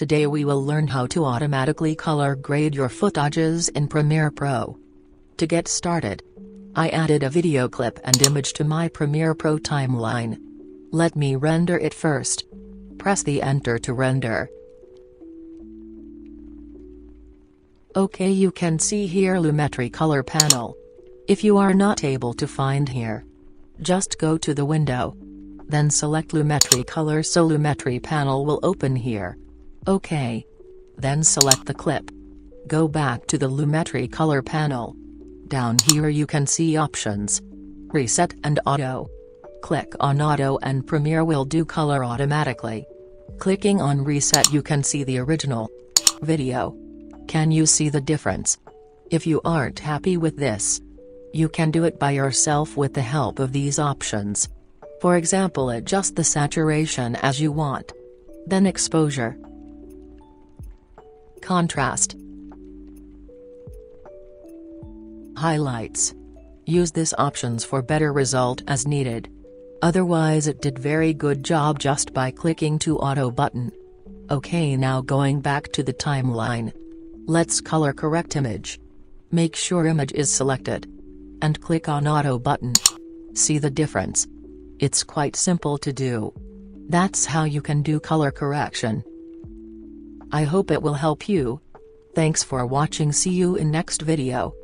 Today we will learn how to automatically color grade your footages in Premiere Pro. To get started, I added a video clip and image to my Premiere Pro timeline. Let me render it first. Press the enter to render. OK, you can see here Lumetri color panel. If you are not able to find here, just go to the window. Then select Lumetri color so Lumetri panel will open here. OK. Then select the clip. Go back to the Lumetri color panel. Down here you can see options. Reset and Auto. Click on Auto and Premiere will do color automatically. Clicking on Reset you can see the original video. Can you see the difference? If you aren't happy with this, you can do it by yourself with the help of these options. For example, adjust the saturation as you want. Then exposure, contrast, highlights. Use these options for better result as needed. Otherwise it did very good job just by clicking to Auto button. OK, now going back to the timeline. Let's color correct image. Make sure image is selected. And click on Auto button. See the difference? It's quite simple to do. That's how you can do color correction. I hope it will help you. Thanks for watching. See you in next video.